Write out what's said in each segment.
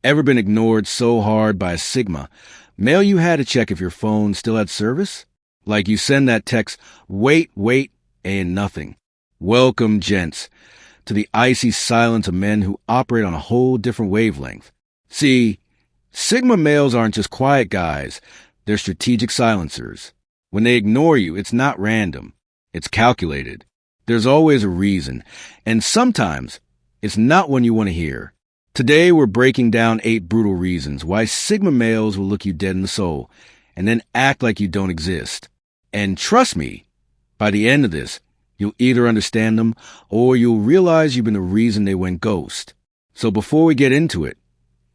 Ever been ignored so hard by a Sigma? Mail you had to check if your phone still had service? Like you send that text, wait, and nothing. Welcome, gents, to the icy silence of men who operate on a whole different wavelength. See, Sigma males aren't just quiet guys, they're strategic silencers. When they ignore you, it's not random. It's calculated. There's always a reason, and sometimes it's not one you want to hear. Today, we're breaking down 8 brutal reasons why Sigma males will look you dead in the soul and then act like you don't exist. And trust me, by the end of this, you'll either understand them or you'll realize you've been the reason they went ghost. So before we get into it,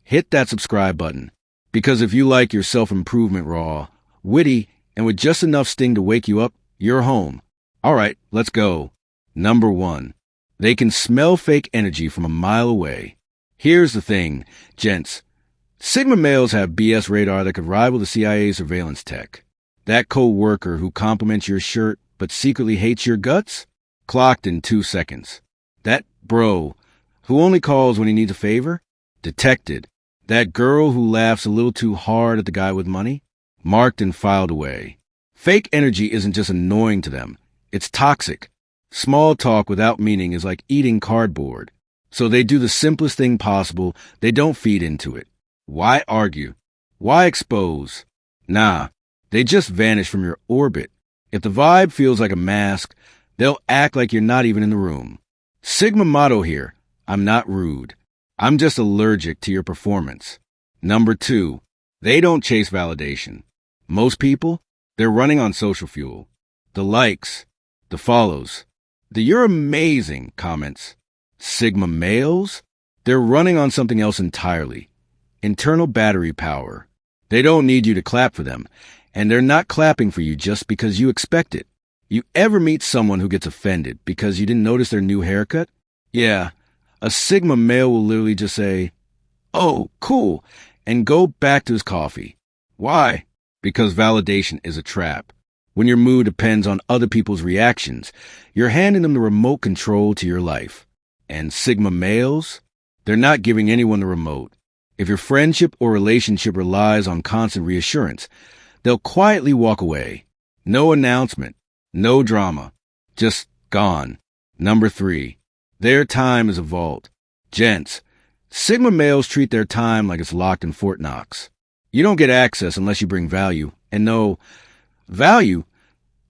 hit that subscribe button, because if you like your self-improvement raw, witty, and with just enough sting to wake you up, you're home. All right, let's go. Number 1. They can smell fake energy from a mile away. Here's the thing, gents. Sigma males have BS radar that could rival the CIA surveillance tech. That co-worker who compliments your shirt but secretly hates your guts? Clocked in 2 seconds. That bro who only calls when he needs a favor? Detected. That girl who laughs a little too hard at the guy with money? Marked and filed away. Fake energy isn't just annoying to them. It's toxic. Small talk without meaning is like eating cardboard. So they do the simplest thing possible. They don't feed into it. Why argue? Why expose? Nah, they just vanish from your orbit. If the vibe feels like a mask, they'll act like you're not even in the room. Sigma motto here, I'm not rude. I'm just allergic to your performance. Number 2, they don't chase validation. Most people, they're running on social fuel. The likes, the follows, the "you're amazing" comments. Sigma males, they're running on something else entirely. Internal battery power. They don't need you to clap for them, and they're not clapping for you just because you expect it. You ever meet someone who gets offended because you didn't notice their new haircut? Yeah, a Sigma male will literally just say, "Oh, cool," and go back to his coffee. Why? Because validation is a trap. When your mood depends on other people's reactions, you're handing them the remote control to your life. And Sigma males, they're not giving anyone the remote. If your friendship or relationship relies on constant reassurance, they'll quietly walk away. No announcement, no drama, just gone. Number 3, their time is a vault. Gents, Sigma males treat their time like it's locked in Fort Knox. You don't get access unless you bring value. And no, value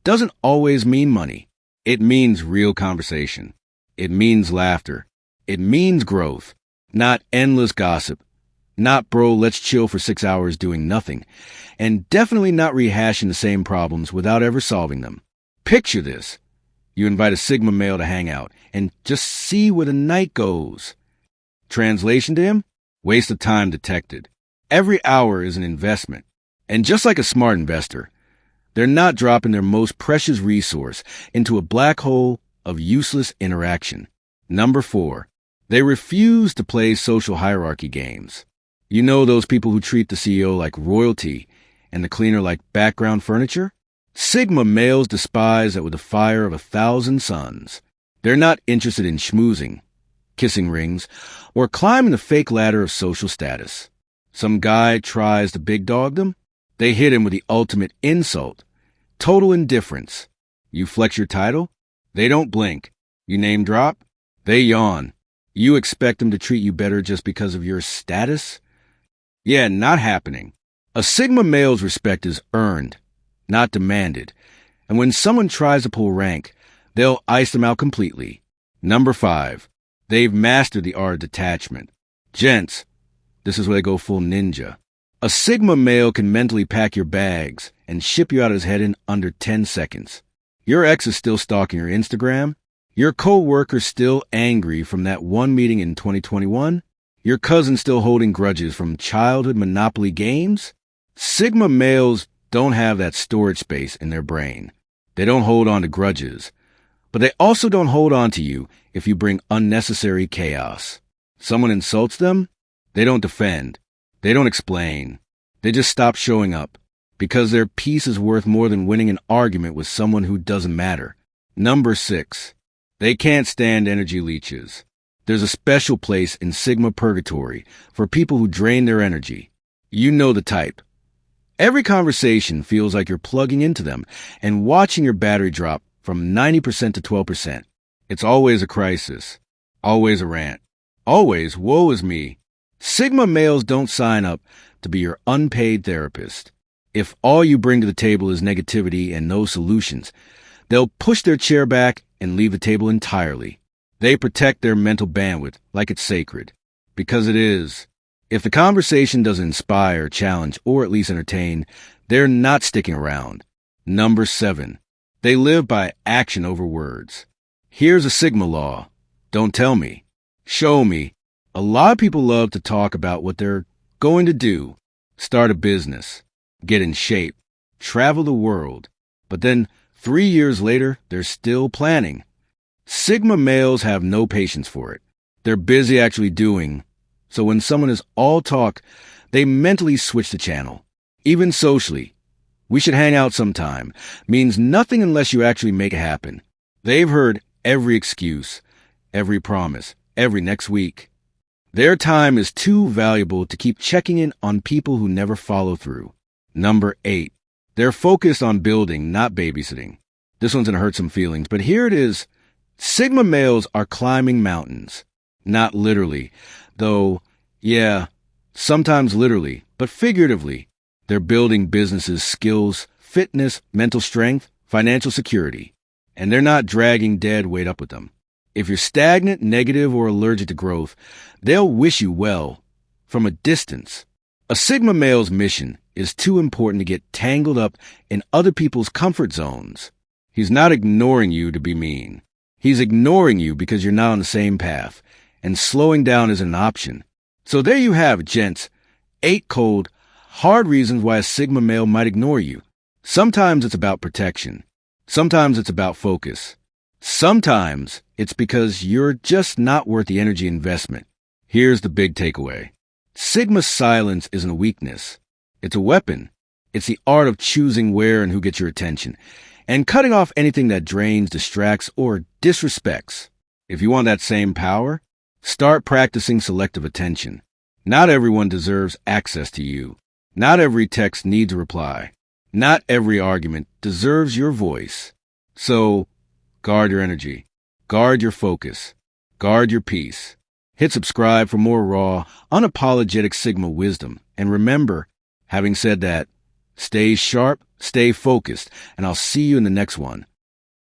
doesn't always mean money. It means real conversation. It means laughter. It means growth, not endless gossip. Not, bro, let's chill for 6 hours doing nothing. And definitely not rehashing the same problems without ever solving them. Picture this. You invite a Sigma male to hang out and just see where the night goes. Translation to him? Waste of time detected. Every hour is an investment. And just like a smart investor, they're not dropping their most precious resource into a black hole of useless interaction. Number 4, they refuse to play social hierarchy games. You know those people who treat the CEO like royalty and the cleaner like background furniture? Sigma males despise that with the fire of 1,000 suns. They're not interested in schmoozing, kissing rings, or climbing the fake ladder of social status. Some guy tries to big dog them, they hit him with the ultimate insult. Total indifference. You flex your title, they don't blink. You name drop, they yawn. You expect them to treat you better just because of your status? Yeah, not happening. A Sigma male's respect is earned, not demanded. And when someone tries to pull rank, they'll ice them out completely. Number 5, they've mastered the art of detachment. Gents, this is where they go full ninja. A Sigma male can mentally pack your bags and ship you out of his head in under 10 seconds. Your ex is still stalking your Instagram. Your co-worker's still angry from that one meeting in 2021. Your cousin's still holding grudges from childhood Monopoly games. Sigma males don't have that storage space in their brain. They don't hold on to grudges. But they also don't hold on to you if you bring unnecessary chaos. Someone insults them, they don't defend. They don't explain. They just stop showing up because their peace is worth more than winning an argument with someone who doesn't matter. Number 6, they can't stand energy leeches. There's a special place in Sigma Purgatory for people who drain their energy. You know the type. Every conversation feels like you're plugging into them and watching your battery drop from 90% to 12%. It's always a crisis. Always a rant. Always woe is me. Sigma males don't sign up to be your unpaid therapist. If all you bring to the table is negativity and no solutions, they'll push their chair back and leave the table entirely. They protect their mental bandwidth like it's sacred. Because it is. If the conversation doesn't inspire, challenge, or at least entertain, they're not sticking around. Number 7. They live by action over words. Here's a Sigma law. Don't tell me. Show me. A lot of people love to talk about what they're going to do. Start a business. Get in shape. Travel the world. But then 3 years later, they're still planning. Sigma males have no patience for it. They're busy actually doing. So when someone is all talk, they mentally switch the channel. Even socially. We should hang out sometime means nothing unless you actually make it happen. They've heard every excuse, every promise, every next week. Their time is too valuable to keep checking in on people who never follow through. Number 8. They're focused on building, not babysitting. This one's going to hurt some feelings, but here it is. Sigma males are climbing mountains. Not literally, though, yeah, sometimes literally, but figuratively. They're building businesses, skills, fitness, mental strength, financial security. And they're not dragging dead weight up with them. If you're stagnant, negative, or allergic to growth, they'll wish you well from a distance. A Sigma male's mission is too important to get tangled up in other people's comfort zones. He's not ignoring you to be mean. He's ignoring you because you're not on the same path, and slowing down isn't an option. So there you have it, gents. 8 cold, hard reasons why a Sigma male might ignore you. Sometimes it's about protection. Sometimes it's about focus. Sometimes it's because you're just not worth the energy investment. Here's the big takeaway. Sigma's silence isn't a weakness. It's a weapon. It's the art of choosing where and who gets your attention, and cutting off anything that drains, distracts, or disrespects. If you want that same power, start practicing selective attention. Not everyone deserves access to you. Not every text needs a reply. Not every argument deserves your voice. So, guard your energy. Guard your focus. Guard your peace. Hit subscribe for more raw, unapologetic Sigma wisdom. And remember, having said that, stay sharp, stay focused, and I'll see you in the next one.